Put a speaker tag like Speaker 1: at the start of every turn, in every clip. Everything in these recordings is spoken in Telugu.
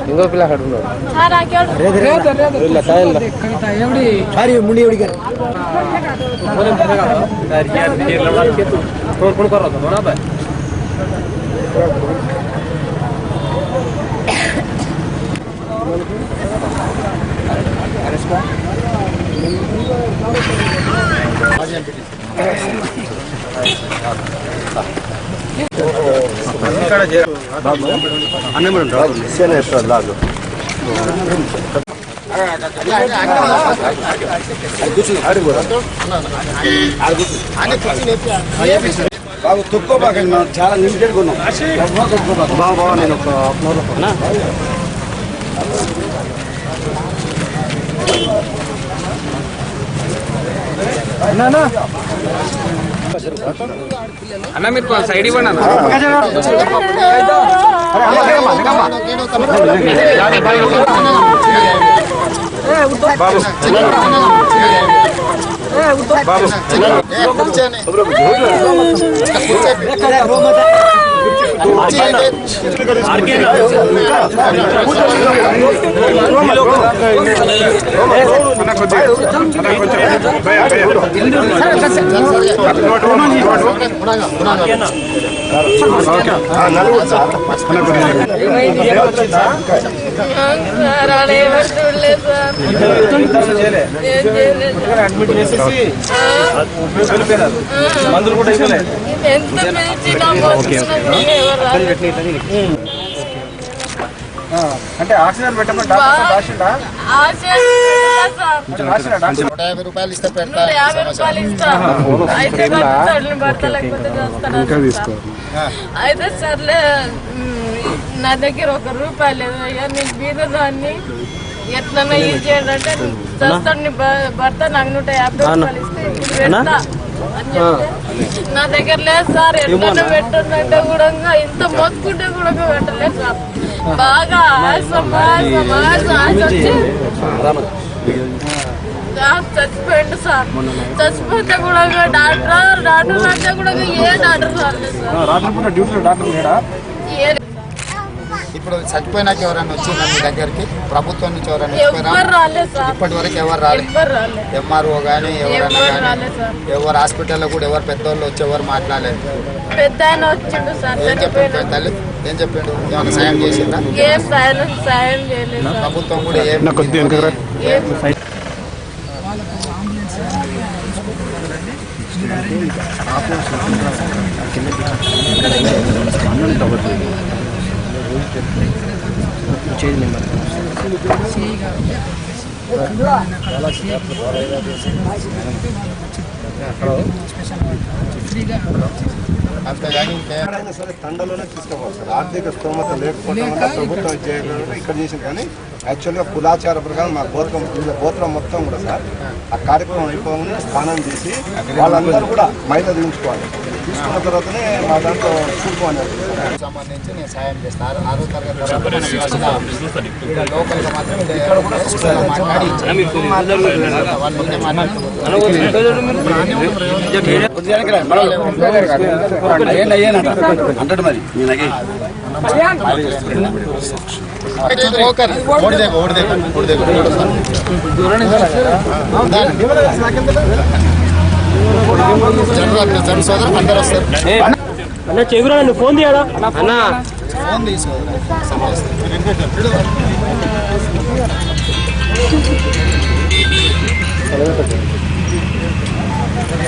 Speaker 1: ఇంకో పిల్ల అక్కడ అన్నం బాబు తొక్కోబాకండి మనం చాలా లిమిటెడ్ కొన్నాం బాబా నేను ఒక అన్న మీరు సైడ్ ఇవ్వండి అన్న బాబు మందులు కూడా అంటే ఆక్సిజన్ పెట్టమని
Speaker 2: రూపాయలు ఇస్తే పెడతా
Speaker 3: అయితే సర్లే నా దగ్గర ₹1 లేదు అయ్యా నీకు బీదదాన్ని ఎట్లన్నా ఇది చేయండి అంటే చేస్తాడు నీ భర్త నాకు ₹150 ఇస్తే ఇప్పుడు పెడతా అని చెప్తే నా దగ్గర లేదు సార్ ఎట్లన్నా పెట్టండి కూడా ఇంత మొత్తుకుంటే కూడా పెట్టలేదు సార్ బాగా ఆశ వచ్చి చచ్చిపోయిండు సార్ చచ్చిపోతే కూడా డాక్టర్ అంటే కూడా ఏ డాక్టర్ సార్
Speaker 2: ఇప్పుడు చచ్చిపోయినాక ఎవరైనా వచ్చిందా మీ దగ్గరికి ప్రభుత్వం నుంచి ఎవరైనా ఇప్పటి వరకు ఎవరు రాలేదు ఎంఆర్ఓ కానీ ఎవరైనా ఎవరు హాస్పిటల్లో కూడా ఎవరు పెద్దవాళ్ళు వచ్చి ఎవరు మాట్లాడలేదు
Speaker 3: పెద్ద ఆయన వచ్చిండు సార్
Speaker 2: ఏం చెప్పిండు తల్లి ఏం చెప్పిండు ఏమైనా సాయం చేసిందా
Speaker 3: ఏం సాయం చేయలేదు
Speaker 2: ప్రభుత్వం కూడా ఏం అంతేగాని సరే తండలోనే తీసుకోవాలి సార్ ఆర్థిక స్తోమత లేకపోవడం వల్ల ప్రభుత్వం ఇక్కడ చేసింది కానీ యాక్చువల్గా కులాచార ప్రకారం మా గోత్రం మొత్తం కూడా సార్ ఆ కార్యక్రమం అయిపోగానే స్నానం చేసి వాళ్ళందరూ కూడా మైదా దించుకోవాలి తీసుకున్న తర్వాతనే మా దాంట్లో చూపు అనేది సంబంధించి నేను సాయం చేస్తాను 6వ తరగతి లోకల్గా మాత్రం మాట్లాడి
Speaker 1: అంటాడు మరి
Speaker 2: సోదరు అందరూ వస్తారు
Speaker 4: అన్న చెగురా నువ్వు ఫోన్ తీయడా అన్న
Speaker 2: ఫోన్ తీసుకో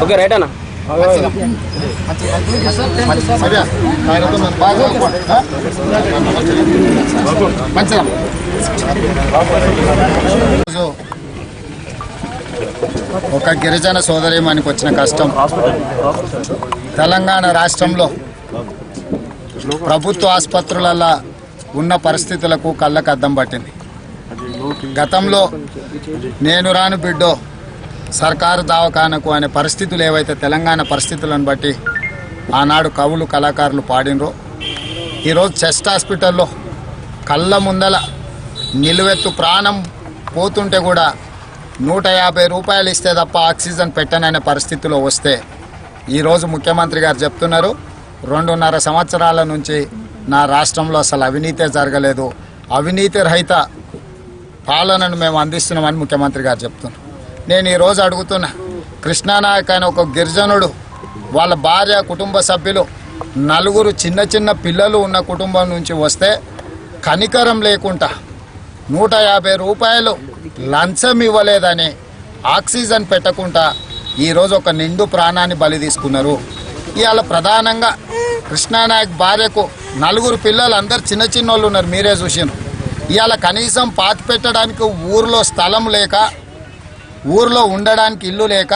Speaker 4: ఓకే రైట్ అన్న
Speaker 5: ఒక గిరిజన సోదరీమణికి వచ్చిన కష్టం తెలంగాణ రాష్ట్రంలో ప్రభుత్వ ఆసుపత్రులలో ఉన్న పరిస్థితులకు కళ్ళకు అద్దం పట్టింది. గతంలో నేను రాను బిడ్డో సర్కారు దవాఖానకు అనే పరిస్థితులు ఏవైతే తెలంగాణ పరిస్థితులను బట్టి ఆనాడు కవులు కళాకారులు పాడినరో ఈరోజు చెస్ట్ హాస్పిటల్లో కళ్ళ ముందల నిలువెత్తు ప్రాణం పోతుంటే కూడా 150 రూపాయలు ఇస్తే తప్ప ఆక్సిజన్ పెట్టననే పరిస్థితిలో వస్తే ఈరోజు ముఖ్యమంత్రి గారు చెప్తున్నారు 2.5 సంవత్సరాల నుంచి నా రాష్ట్రంలో అసలు అవినీతే జరగలేదు, అవినీతి రహిత పాలనను మేము అందిస్తున్నామని ముఖ్యమంత్రి గారు చెప్తున్నారు. నేను ఈరోజు అడుగుతున్నా, కృష్ణానాయక్ అనే ఒక గిరిజనుడు వాళ్ళ భార్య కుటుంబ సభ్యులు 4 చిన్న పిల్లలు ఉన్న కుటుంబం నుంచి వస్తే కనికరం లేకుండా 150 రూపాయలు లంచం ఇవ్వలేదని ఆక్సిజన్ పెట్టకుండా ఈరోజు ఒక నిండు ప్రాణాన్ని బలి తీసుకున్నారు. ఇవాళ ప్రధానంగా కృష్ణానాయక్ భార్యకు 4 పిల్లలు, అందరు చిన్న వాళ్ళు ఉన్నారు, మీరే చూసినారు. ఇవాళ కనీసం పాతి పెట్టడానికి ఊర్లో స్థలం లేక, ఊర్లో ఉండడానికి ఇల్లు లేక